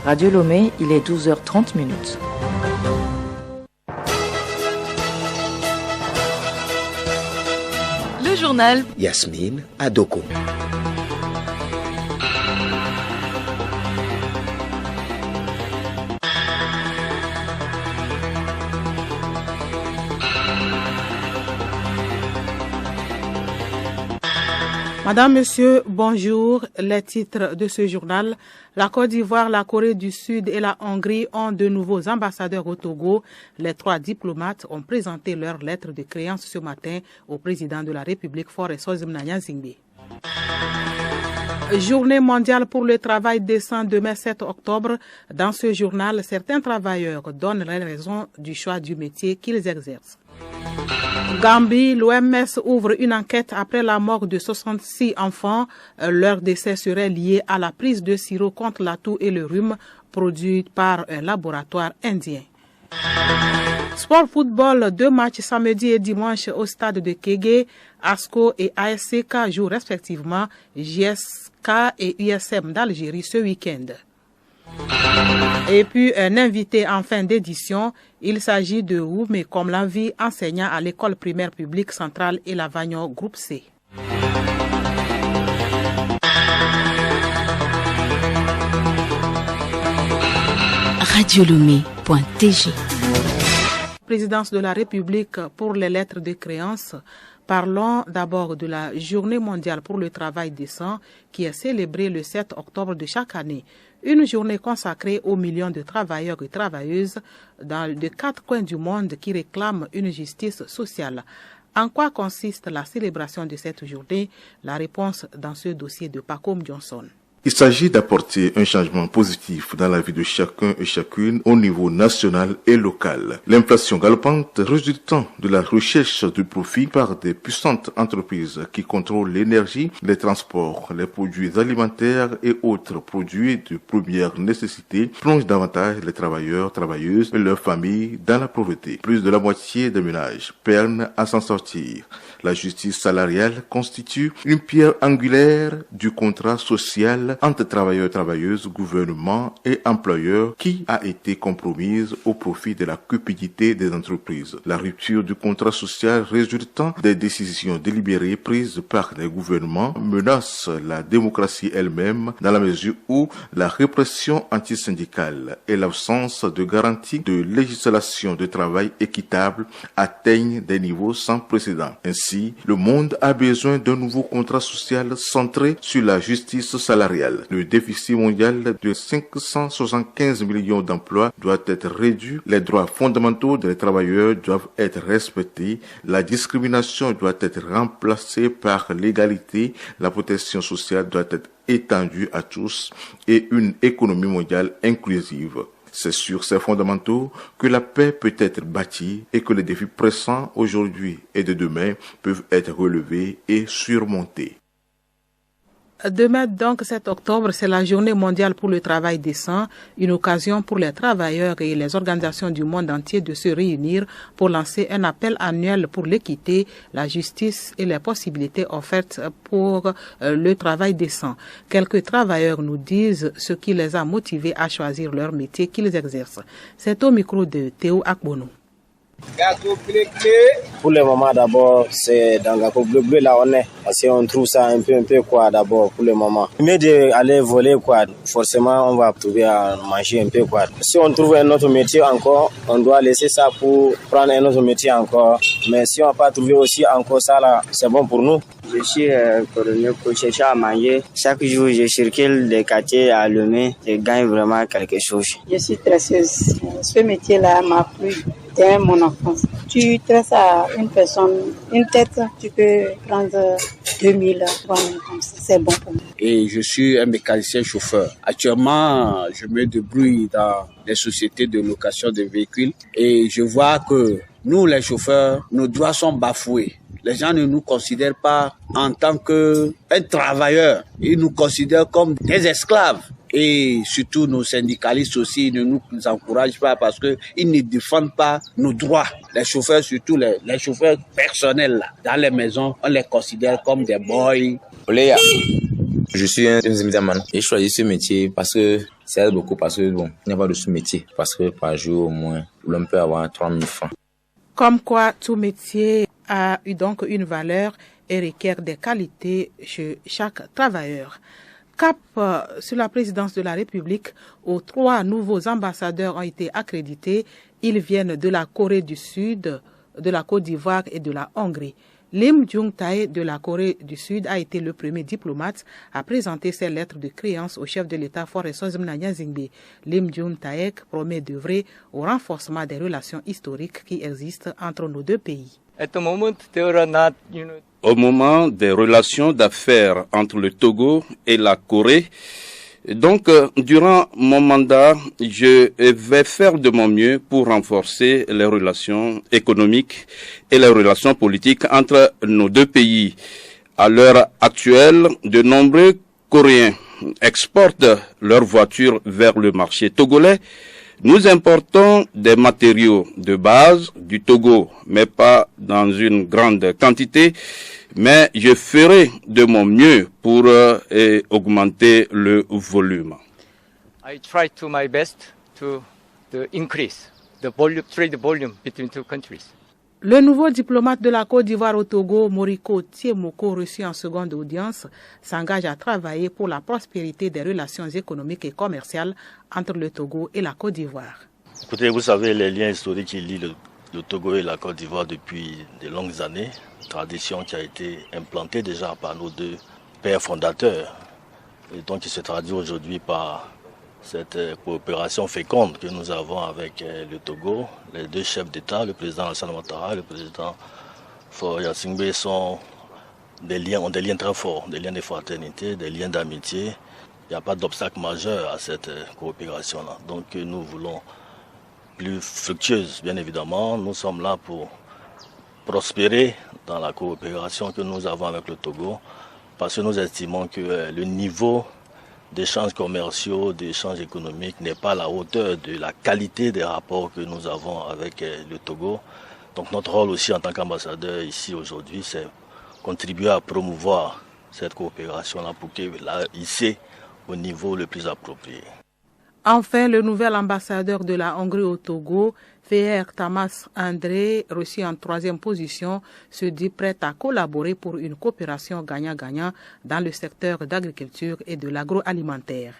Radio Lomé, il est 12h30. Le journal Yasmine Adoko. Madame, Monsieur, bonjour. Les titres de ce journal. La Côte d'Ivoire, la Corée du Sud et la Hongrie ont de nouveaux ambassadeurs au Togo. Les 3 diplomates ont présenté leur lettre de créance ce matin au président de la République, Faure Sozimna-Nyanzingbe. Journée mondiale pour le travail décent demain 7 octobre. Dans ce journal, certains travailleurs donnent les raisons du choix du métier qu'ils exercent. Gambie, l'OMS ouvre une enquête après la mort de 66 enfants. Leur décès serait lié à la prise de sirop contre la toux et le rhume produit par un laboratoire indien. Sport football, 2 matchs samedi et dimanche au stade de Kégué. ASCO et ASCK jouent respectivement JSK et USM d'Algérie ce week-end. Et puis un invité en fin d'édition, il s'agit de Oumé Komlanvi, enseignant à l'école primaire publique centrale et Lavagnon groupe C. radiolomé.tg. Présidence de la République pour les lettres de créance. Parlons d'abord de la Journée mondiale pour le travail décent qui est célébrée le 7 octobre de chaque année. Une journée consacrée aux millions de travailleurs et travailleuses de 4 coins du monde qui réclament une justice sociale. En quoi consiste la célébration de cette journée? La réponse dans ce dossier de Pacom Johnson. Il s'agit d'apporter un changement positif dans la vie de chacun et chacune au niveau national et local. L'inflation galopante résultant de la recherche du profit par des puissantes entreprises qui contrôlent l'énergie, les transports, les produits alimentaires et autres produits de première nécessité plonge davantage les travailleurs, travailleuses et leurs familles dans la pauvreté. Plus de la moitié des ménages peinent à s'en sortir. La justice salariale constitue une pierre angulaire du contrat social entre travailleurs, travailleuses, gouvernement et employeurs qui a été compromise au profit de la cupidité des entreprises. La rupture du contrat social résultant des décisions délibérées prises par les gouvernements menace la démocratie elle-même dans la mesure où la répression antisyndicale et l'absence de garantie de législation de travail équitable atteignent des niveaux sans précédent. Ainsi, le monde a besoin d'un nouveau contrat social centré sur la justice salariale. Le déficit mondial de 575 millions d'emplois doit être réduit, les droits fondamentaux des travailleurs doivent être respectés, la discrimination doit être remplacée par l'égalité, la protection sociale doit être étendue à tous et une économie mondiale inclusive. C'est sur ces fondamentaux que la paix peut être bâtie et que les défis pressants aujourd'hui et de demain peuvent être relevés et surmontés. Demain, donc, 7 octobre, c'est la journée mondiale pour le travail décent, une occasion pour les travailleurs et les organisations du monde entier de se réunir pour lancer un appel annuel pour l'équité, la justice et les possibilités offertes pour le travail décent. Quelques travailleurs nous disent ce qui les a motivés à choisir leur métier qu'ils exercent. C'est au micro de Théo Akbono. Pour le moment, d'abord, c'est dans Gako Bleu là on est. Parce qu'on trouve ça un peu quoi d'abord pour le moment. Mais d'aller voler quoi, forcément on va trouver à manger un peu quoi. Si on trouve un autre métier encore, on doit laisser ça pour prendre un autre métier encore. Mais si on n'a pas trouvé aussi encore ça là, c'est bon pour nous. Je suis cordonnier pour chercher à manger. Chaque jour, je circule des quartiers à Lomé. Je gagne vraiment quelque chose. Je suis tresseuse. Ce métier-là m'a plu dès mon enfance. Tu tresses à une personne, une tête, tu peux prendre 2000, 3000 comme ça. C'est bon pour moi. Et je suis un mécanicien chauffeur. Actuellement, je me débrouille dans les sociétés de location de véhicules et je vois que nous, les chauffeurs, nos droits sont bafoués. Les gens ne nous considèrent pas en tant qu'un travailleur. Ils nous considèrent comme des esclaves. Et surtout, nos syndicalistes aussi ne nous encouragent pas parce qu'ils ne défendent pas nos droits. Les chauffeurs, surtout les chauffeurs personnels, là, dans les maisons, on les considère comme des boys. Je suis un médiaman. J'ai choisi ce métier parce que ça aide beaucoup, parce que bon, il n'y a pas de sous-métier. Parce que par jour, au moins, l'on peut avoir 3 000 francs. Comme quoi, tout métier a eu donc une valeur et requiert des qualités chez chaque travailleur. Cap sur la présidence de la République, où 3 nouveaux ambassadeurs ont été accrédités. Ils viennent de la Corée du Sud, de la Côte d'Ivoire et de la Hongrie. Lim Jung-tae de la Corée du Sud a été le premier diplomate à présenter ses lettres de créance au chef de l'État Faure Sozimna Zingbe. Lim Jung-tae promet d'œuvrer au renforcement des relations historiques qui existent entre nos 2 pays. Au moment des relations d'affaires entre le Togo et la Corée, donc, durant mon mandat, je vais faire de mon mieux pour renforcer les relations économiques et les relations politiques entre nos 2 pays. À l'heure actuelle, de nombreux Coréens exportent leurs voitures vers le marché togolais. Nous importons des matériaux de base du Togo, mais pas dans une grande quantité. Mais je ferai de mon mieux pour augmenter le volume. I try to my best to increase the trade volume between 2 countries. Le nouveau diplomate de la Côte d'Ivoire au Togo, Moriko Tiemoko, reçu en seconde audience, s'engage à travailler pour la prospérité des relations économiques et commerciales entre le Togo et la Côte d'Ivoire. Écoutez, vous savez, les liens historiques qui lient le Togo et la Côte d'Ivoire depuis de longues années, tradition qui a été implantée déjà par nos 2 pères fondateurs, et donc qui se traduit aujourd'hui par cette coopération féconde que nous avons avec le Togo. Les 2 chefs d'État, le président Alassane Ouattara et le président Faure Gnassingbé, ont des liens très forts, des liens de fraternité, des liens d'amitié. Il n'y a pas d'obstacle majeur à cette coopération-là. Donc nous voulons plus fructueuse, bien évidemment. Nous sommes là pour prospérer dans la coopération que nous avons avec le Togo, parce que nous estimons que le niveau d'échanges commerciaux, d'échanges économiques n'est pas à la hauteur de la qualité des rapports que nous avons avec le Togo. Donc notre rôle aussi en tant qu'ambassadeur ici aujourd'hui, c'est contribuer à promouvoir cette coopération-là pour qu'elle hisser au niveau le plus approprié. Enfin, le nouvel ambassadeur de la Hongrie au Togo, Feher Tamas André, reçu en 3e position, se dit prêt à collaborer pour une coopération gagnant-gagnant dans le secteur d'agriculture et de l'agroalimentaire.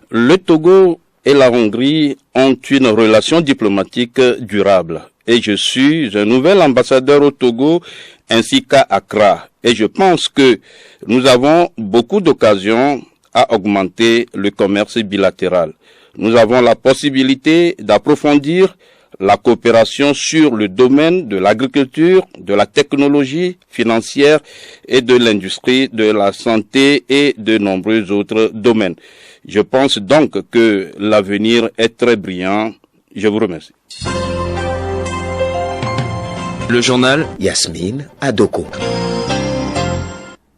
Le Togo et la Hongrie ont une relation diplomatique durable. Et je suis un nouvel ambassadeur au Togo ainsi qu'à Accra. Et je pense que nous avons beaucoup d'occasions à augmenter le commerce bilatéral. Nous avons la possibilité d'approfondir la coopération sur le domaine de l'agriculture, de la technologie financière et de l'industrie, de la santé et de nombreux autres domaines. Je pense donc que l'avenir est très brillant. Je vous remercie. Le journal Yasmine Adoko.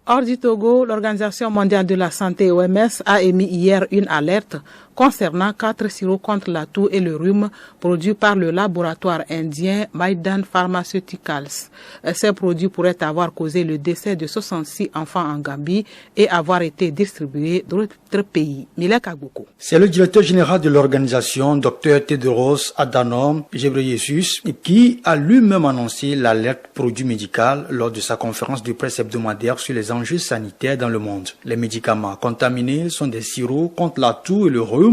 Hors du Togo, l'Organisation mondiale de la santé OMS a émis hier une alerte concernant 4 sirops contre la toux et le rhume produits par le laboratoire indien Maidan Pharmaceuticals. Ces produits pourraient avoir causé le décès de 66 enfants en Gambie et avoir été distribués dans d'autres pays. Milek Agboko. C'est le directeur général de l'organisation, Dr Tedros Adhanom Ghebreyesus, qui a lui-même annoncé l'alerte produit médical lors de sa conférence de presse hebdomadaire sur les enjeux sanitaires dans le monde. Les médicaments contaminés sont des sirops contre la toux et le rhume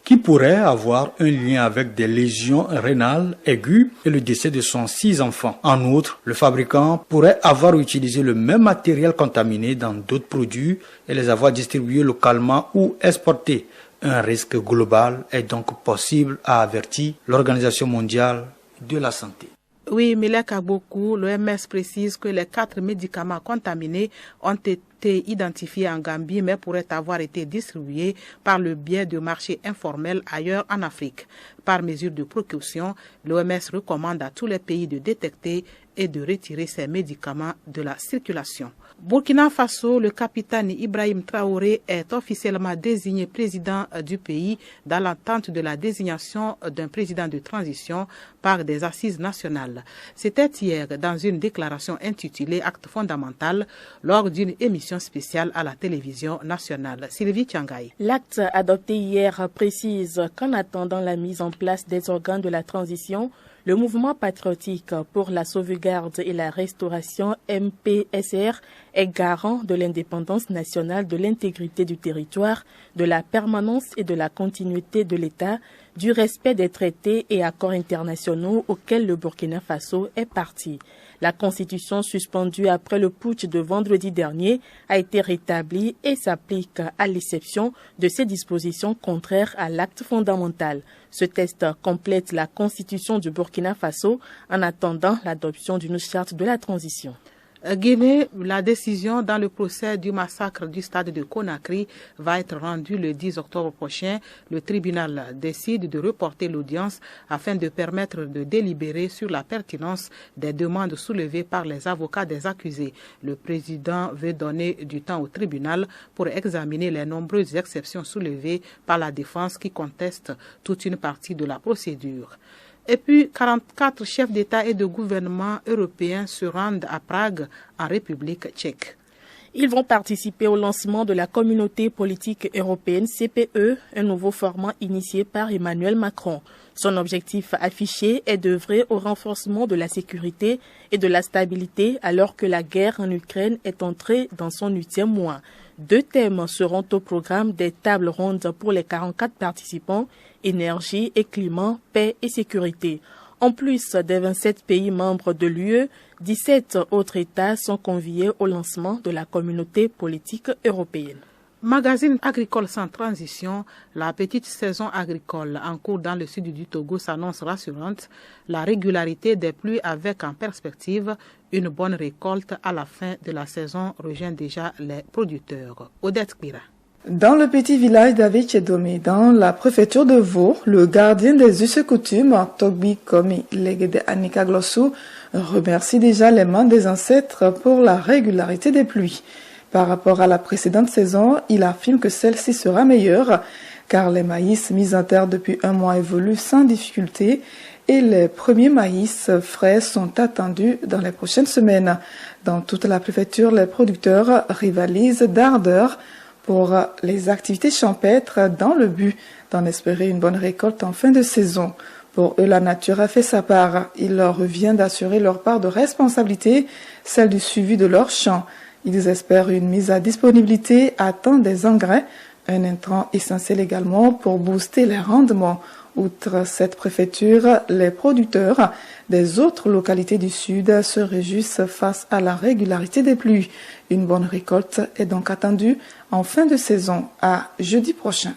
qui pourraient avoir un lien avec des lésions rénales aiguës et le décès de 106 enfants. En outre, le fabricant pourrait avoir utilisé le même matériel contaminé dans d'autres produits et les avoir distribués localement ou exportés. Un risque global est donc possible, a averti l'Organisation mondiale de la santé. Oui, Milek Agboko, l'OMS précise que les 4 médicaments contaminés ont été identifiés en Gambie mais pourraient avoir été distribués par le biais de marchés informels ailleurs en Afrique. Par mesure de précaution, l'OMS recommande à tous les pays de détecter et de retirer ces médicaments de la circulation. Burkina Faso, le capitaine Ibrahim Traoré est officiellement désigné président du pays dans l'attente de la désignation d'un président de transition par des assises nationales. C'était hier dans une déclaration intitulée Acte fondamental lors d'une émission spéciale à la télévision nationale. Sylvie Tiangaï. L'acte adopté hier précise qu'en attendant la mise en place des organes de la transition, le mouvement patriotique pour la sauvegarde et la restauration MPSR est garant de l'indépendance nationale, de l'intégrité du territoire, de la permanence et de la continuité de l'État, du respect des traités et accords internationaux auxquels le Burkina Faso est partie. La constitution suspendue après le putsch de vendredi dernier a été rétablie et s'applique à l'exception de ces dispositions contraires à l'acte fondamental. Ce texte complète la constitution du Burkina Faso en attendant l'adoption d'une charte de la transition. Guinée, la décision dans le procès du massacre du stade de Conakry va être rendue le 10 octobre prochain. Le tribunal décide de reporter l'audience afin de permettre de délibérer sur la pertinence des demandes soulevées par les avocats des accusés. Le président veut donner du temps au tribunal pour examiner les nombreuses exceptions soulevées par la défense qui conteste toute une partie de la procédure. Et puis, 44 chefs d'État et de gouvernement européens se rendent à Prague, en République tchèque. Ils vont participer au lancement de la Communauté politique européenne CPE, un nouveau format initié par Emmanuel Macron. Son objectif affiché est d'œuvrer au renforcement de la sécurité et de la stabilité alors que la guerre en Ukraine est entrée dans son 8e mois. 2 thèmes seront au programme des tables rondes pour les 44 participants, énergie et climat, paix et sécurité. En plus des 27 pays membres de l'UE, 17 autres États sont conviés au lancement de la Communauté politique européenne. Magazine agricole sans transition, la petite saison agricole en cours dans le sud du Togo s'annonce rassurante. La régularité des pluies avec en perspective une bonne récolte à la fin de la saison rejoint déjà les producteurs. Odette Kira. Dans le petit village d'Avichédomé, dans la préfecture de Vaud, le gardien des us et coutumes, Togbi Komi Legede Anika Glossou, remercie déjà les mains des ancêtres pour la régularité des pluies. Par rapport à la précédente saison, il affirme que celle-ci sera meilleure, car les maïs mis en terre depuis 1 mois évoluent sans difficulté et les premiers maïs frais sont attendus dans les prochaines semaines. Dans toute la préfecture, les producteurs rivalisent d'ardeur pour les activités champêtres dans le but d'en espérer une bonne récolte en fin de saison. Pour eux, la nature a fait sa part. Il leur revient d'assurer leur part de responsabilité, celle du suivi de leurs champs. Ils espèrent une mise à disponibilité à temps des engrais, un intrant essentiel également pour booster les rendements. Outre cette préfecture, les producteurs des autres localités du Sud se réjouissent face à la régularité des pluies. Une bonne récolte est donc attendue en fin de saison à jeudi prochain.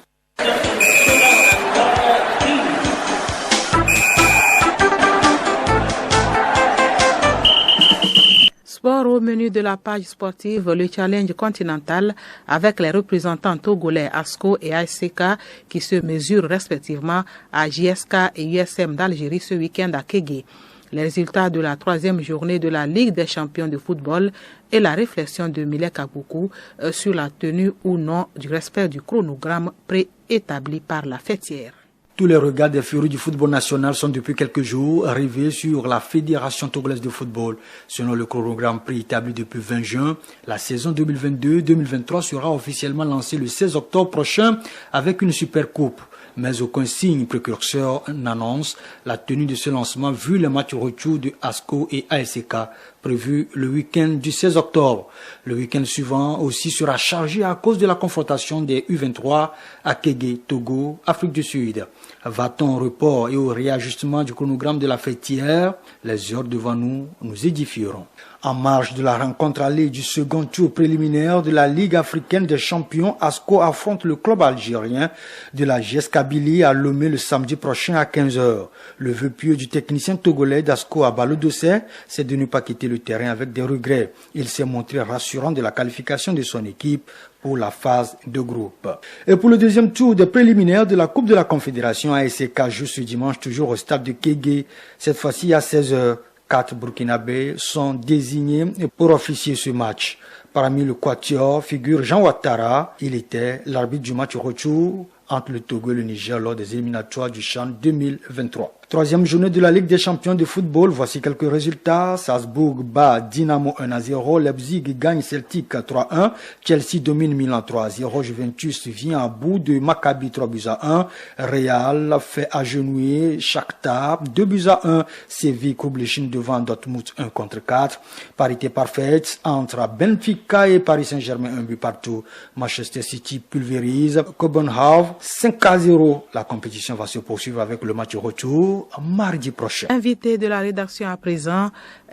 Sport au menu de la page sportive, le challenge continental avec les représentants togolais ASCO et ASK qui se mesurent respectivement à JSK et USM d'Algérie ce week-end à Kégué. Les résultats de la 3e journée de la Ligue des champions de football et la réflexion de Milek Aboukou sur la tenue ou non du respect du chronogramme préétabli par la fêtière. Tous les regards des férus du football national sont depuis quelques jours arrivés sur la Fédération togolaise de football. Selon le chronogramme préétabli depuis 20 juin, la saison 2022-2023 sera officiellement lancée le 16 octobre prochain avec une super coupe. Mais aucun signe précurseur n'annonce la tenue de ce lancement vu le match retour de ASCO et ASK prévu le week-end du 16 octobre. Le week-end suivant aussi sera chargé à cause de la confrontation des U23 à Kégué, Togo, Afrique du Sud. Va-t-on au report et au réajustement du chronogramme de la fêtière? Les heures devant nous édifieront. En marge de la rencontre allée du second tour préliminaire de la Ligue africaine des champions, ASCO affronte le club algérien de la GS Kabylie à Lomé le samedi prochain à 15h. Le vœu pieux du technicien togolais d'ASCO à Balo-Dossé, c'est de ne pas quitter le terrain avec des regrets. Il s'est montré rassurant de la qualification de son équipe pour la phase de groupe. Et pour le deuxième tour des préliminaires de la Coupe de la Confédération, ASK joue ce dimanche toujours au stade de Kégué, cette fois-ci à 16h. 4 Burkinabés sont désignés pour officier ce match. Parmi le quatuor figure Jean Ouattara. Il était l'arbitre du match retour entre le Togo et le Niger lors des éliminatoires du CHAN 2023. Troisième journée de la Ligue des champions de football. Voici quelques résultats. Salzbourg bat Dynamo 1-0. Leipzig gagne Celtic 3-1. Chelsea domine Milan 3-0. Juventus vient à bout de Maccabi 3-1. Real fait agenouiller Shakhtar 2-1. Séville coupe les Chines devant Dortmund 1-4. Parité parfaite entre Benfica et Paris Saint-Germain 1-partout. Manchester City pulvérise Copenhague 5-0. La compétition va se poursuivre avec le match retour mardi prochain. Invité de la rédaction à présent,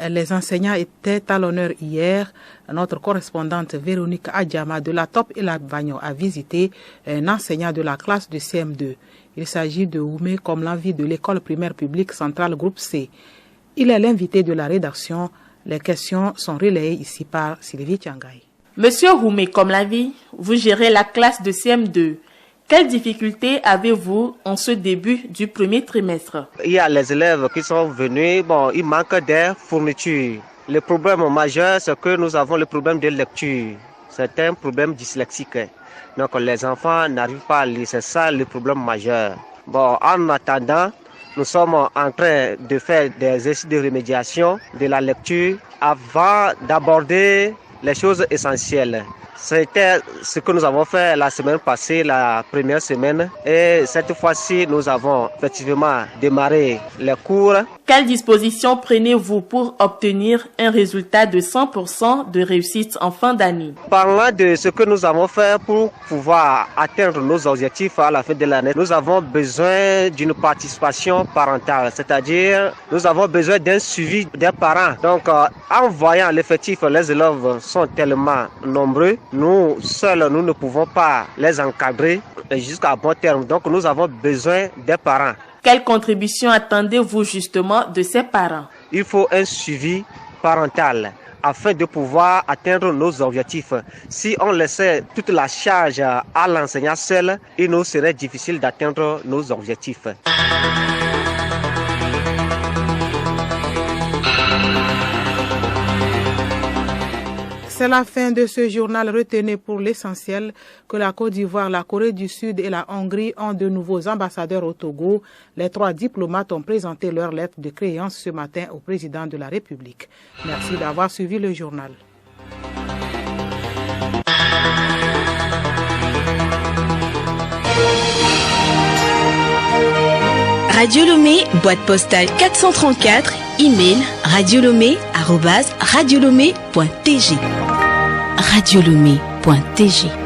les enseignants étaient à l'honneur hier. Notre correspondante Véronique Adjama de la Top et la Bagno a visité un enseignant de la classe de CM2. Il s'agit de Oumé comme l'envie de l'école primaire publique centrale groupe C. Il est l'invité de la rédaction. Les questions sont relayées ici par Sylvie Tiangaï. Monsieur Oumé comme l'envie, vous gérez la classe de CM2. Quelles difficultés avez-vous en ce début du premier trimestre? Il y a les élèves qui sont venus, il manque des fournitures. Le problème majeur, c'est que nous avons le problème de lecture. C'est un problème dyslexique. Donc les enfants n'arrivent pas à lire, c'est ça le problème majeur. En attendant, nous sommes en train de faire des exercices de remédiation de la lecture avant d'aborder les choses essentielles. C'était ce que nous avons fait la semaine passée, la première semaine. Et cette fois-ci, nous avons effectivement démarré les cours. Quelles dispositions prenez-vous pour obtenir un résultat de 100% de réussite en fin d'année? Parlant de ce que nous avons fait pour pouvoir atteindre nos objectifs à la fin de l'année, nous avons besoin d'une participation parentale, c'est-à-dire nous avons besoin d'un suivi des parents. Donc, en voyant l'effectif, les élèves sont tellement nombreux. Nous seuls, nous ne pouvons pas les encadrer jusqu'à bon terme. Donc, nous avons besoin des parents. Quelle contribution attendez-vous justement de ces parents? Il faut un suivi parental afin de pouvoir atteindre nos objectifs. Si on laissait toute la charge à l'enseignant seul, il nous serait difficile d'atteindre nos objectifs. C'est la fin de ce journal. Retenez pour l'essentiel que la Côte d'Ivoire, la Corée du Sud et la Hongrie ont de nouveaux ambassadeurs au Togo. Les 3 diplomates ont présenté leur lettre de créance ce matin au président de la République. Merci d'avoir suivi le journal. Radio Lomé, boîte postale 434, email radiolomé@radiolomé.tg. radiolomé.tg